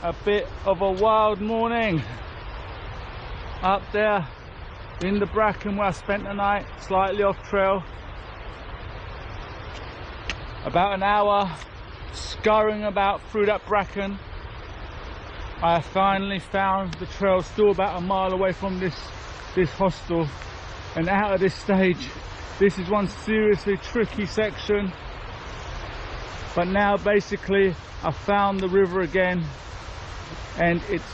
a bit of a wild morning up there in the bracken where I spent the night, slightly off trail. About an hour scurrying about through that bracken. I finally found the trail, still about a mile away from this hostel, and out of this stage. This is one seriously tricky section, but now basically I found the river again and it's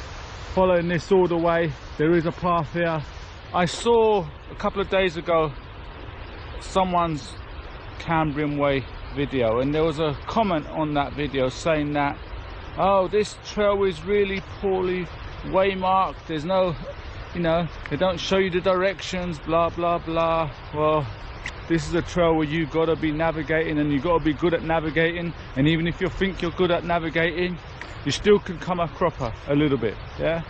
following this all the way. There is a path here. I saw a couple of days ago someone's Cambrian Way video, and there was a comment on that video saying that, oh, this trail is really poorly waymarked, there's no, you know, they don't show you the directions, blah blah blah. Well, this is a trail where you gotta be navigating, and you gotta be good at navigating, and even if you think you're good at navigating, you still can come a cropper a little bit, yeah,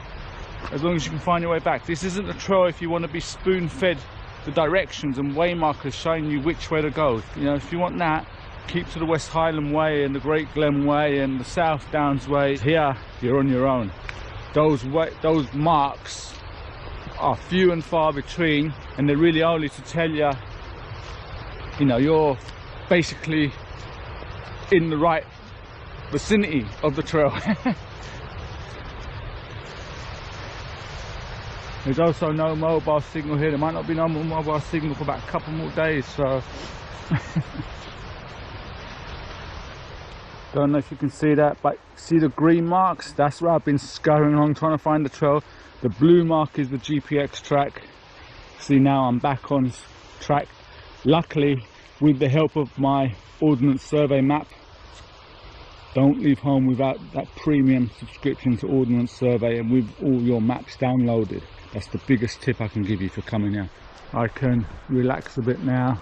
as long as you can find your way back. This isn't a trail if you want to be spoon-fed the directions and way markers showing you which way to go. You know, if you want that, keep to the West Highland Way and the Great Glen Way and the South Downs Way. Here you're on your own. Those marks are few and far between, and they're really only to tell you, you know, you're basically in the right vicinity of the trail. There's also no mobile signal here. There might not be no mobile signal for about a couple more days, so don't know if you can see that, but see the green marks? That's where I've been scurrying along trying to find the trail. The blue mark is the GPX track. See, now I'm back on track, luckily with the help of my Ordnance Survey map. Don't leave home without that premium subscription to Ordnance Survey and with all your maps downloaded. That's the biggest tip I can give you for coming here. I can relax a bit now.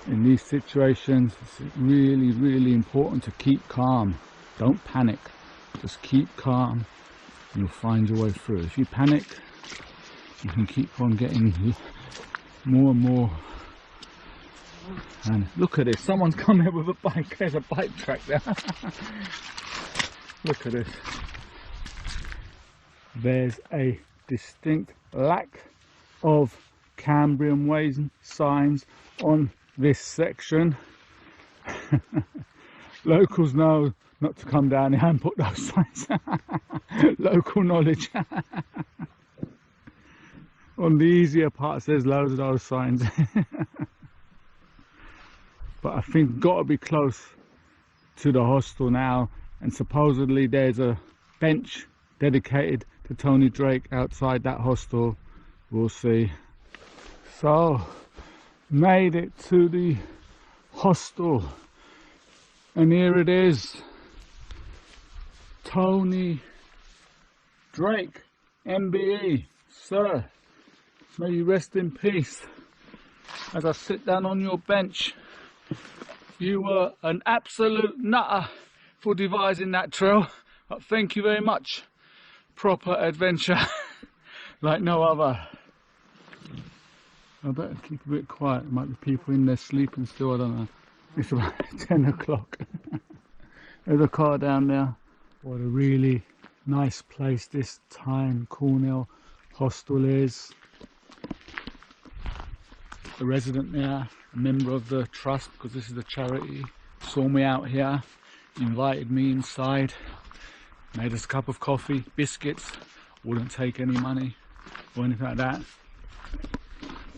In these situations, it's really, really important to keep calm. Don't panic. Just keep calm and you'll find your way through. If you panic, you can keep on getting more and more. And look at this, someone's come here with a bike. There's a bike track there. Look at this. There's a distinct lack of Cambrian Way signs on this section. Locals know not to come down here and put those signs. Local knowledge. On the easier parts there's loads of those signs. But I think got to be close to the hostel now, and supposedly there's a bench dedicated to Tony Drake outside that hostel. We'll see. So made it to the hostel, and here it is. Tony Drake, MBE, sir, may you rest in peace. As I sit down on your bench, you were an absolute nutter for devising that trail, but thank you very much. Proper adventure like no other. I better keep a bit quiet. There might be people in there sleeping still, I don't know. It's about 10 o'clock. There's a car down there. What a really nice place this Ty Cornel Hostel is. A resident there, a member of the trust, because this is a charity, saw me out here, invited me inside, made us a cup of coffee, biscuits, wouldn't take any money or anything like that.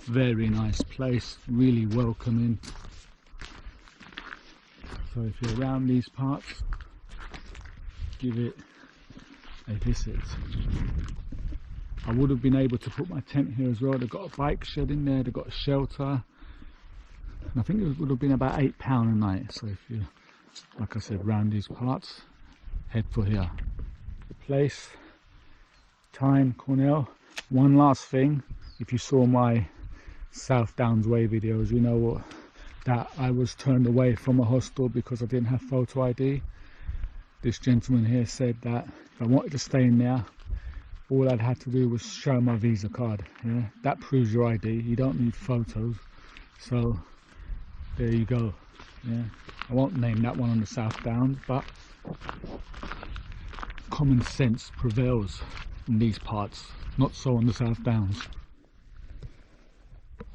Very nice place, really welcoming. So if you're around these parts, give it a visit. I would have been able to put my tent here as well. They've got a bike shed in there, they've got a shelter, and I think it would have been about £8 a night. So if you, like I said, around these parts, head for here. The place, Ty Cornel. One last thing, if you saw my South Downs Way videos, you know what, that I was turned away from a hostel because I didn't have photo ID. This gentleman here said that if I wanted to stay in there, all I'd have to do was show my Visa card. Yeah, that proves your ID. You don't need photos. So there you go. Yeah, I won't name that one on the South Downs, but common sense prevails in these parts, not so on the South Downs.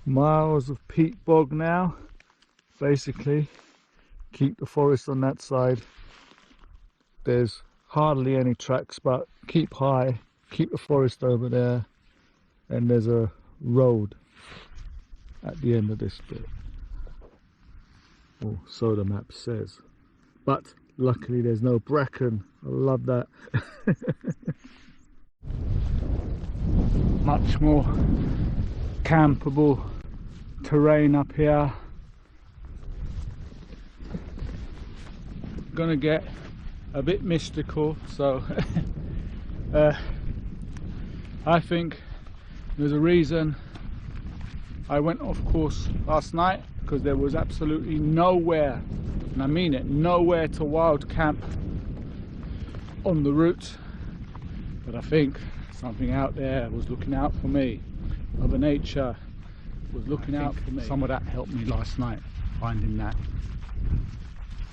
Miles of peat bog now. Basically, keep the forest on that side. There's hardly any tracks, but keep high, keep the forest over there, and there's a road at the end of this bit. Or so the map says. But luckily there's no bracken. I love that. Much more campable terrain up here. Gonna get a bit mystical, so I think there's a reason I went off course last night, because there was absolutely nowhere, and I mean it, nowhere to wild camp on the route. But I think something out there was looking out for me. Mother Nature was looking out for me. Some of that helped me last night, finding that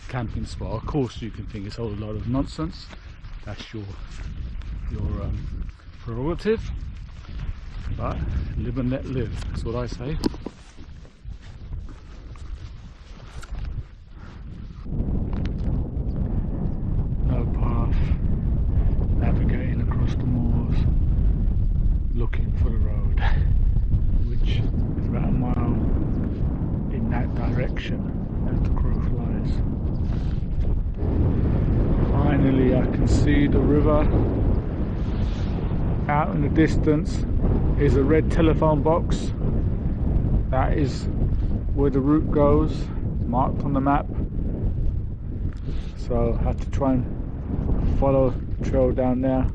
camping spot. Of course you can think it's a whole lot of nonsense, that's your prerogative, but live and let live, that's what I say. No path, navigating across the moors, looking for the road, which is about a mile in that direction as the crow flies. Finally I can see the river. Out in the distance is a red telephone box. That is where the route goes, marked on the map. So I have to try and follow the trail down there.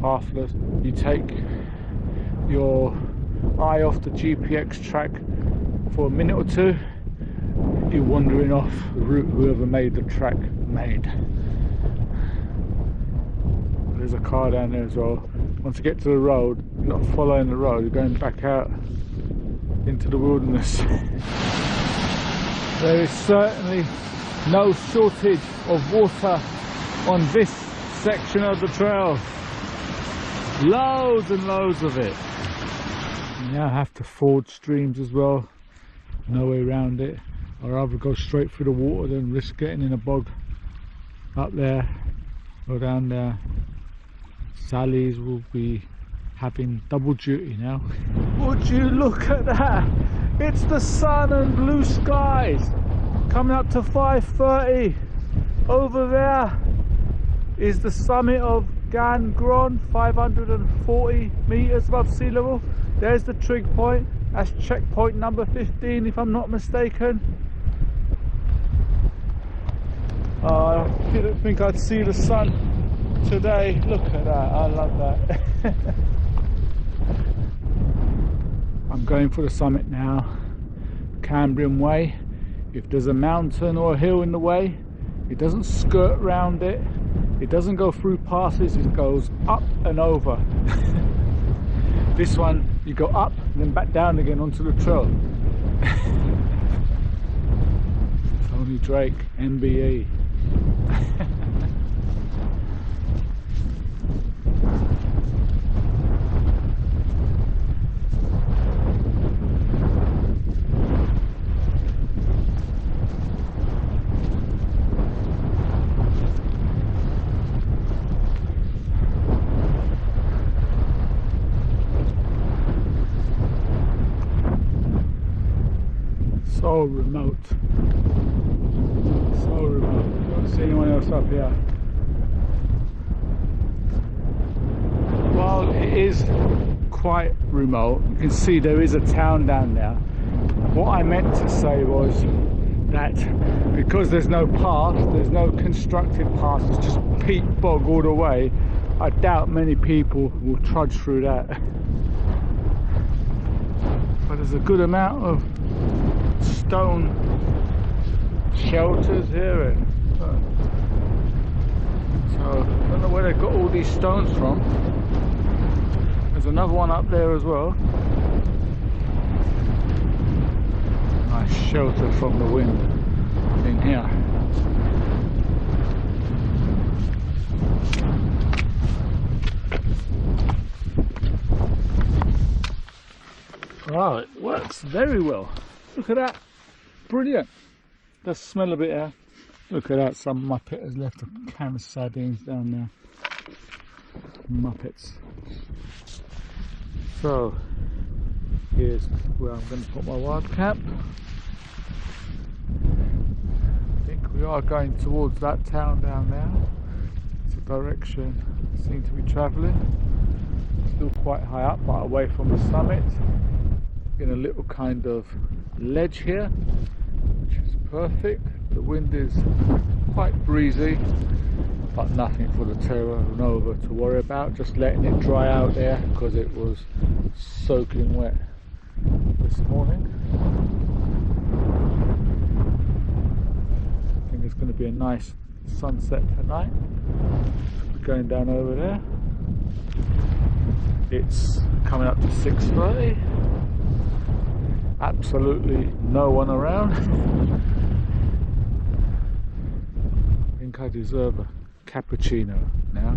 Pathless. You take your eye off the GPX track for a minute or two, you're wandering off the route whoever made the track made. There's a car down there as well. Once you get to the road, you're not following the road, you're going back out into the wilderness. There is certainly no shortage of water on this section of the trail. Loads and loads of it. You now have to ford streams as well. No way around it. I'd rather go straight through the water than risk getting in a bog up there or down there. Sally's will be having double duty now. Would you look at that? It's the sun and blue skies coming up to 5:30. Over there is the summit of Gan Gron, 540 meters above sea level. There's the trig point. That's checkpoint number 15 if I'm not mistaken. I didn't think I'd see the sun today. Look at that, I love that. I'm going for the summit now. Cambrian Way. If there's a mountain or a hill in the way, it doesn't skirt round it, it doesn't go through passes, it goes up and over. This one you go up and then back down again onto the trail. Tony Drake, MBE. So remote. So remote. Don't see anyone else up here. While it is quite remote, you can see there is a town down there. What I meant to say was that because there's no path, there's no constructed path, it's just peat bog all the way, I doubt many people will trudge through that. But there's a good amount of stone shelters here, and so I don't know where they got all these stones from. There's another one up there as well. Nice shelter from the wind in here. Wow, it works very well. Look at that. Brilliant. Let's smell a bit here. Look at that, some muppet has left a can of sardines down there. Muppets. So, here's where I'm going to put my wild cap. I think we are going towards that town down there. It's a direction I seem to be travelling. Still quite high up, but away from the summit. In a little kind of ledge here, which is perfect. The wind is quite breezy, but nothing for the Terra Nova to worry about. Just letting it dry out there because it was soaking wet this morning. I think it's going to be a nice sunset tonight. We're going down over there. It's coming up to 6:30. Absolutely no one around. I think I deserve a cappuccino now.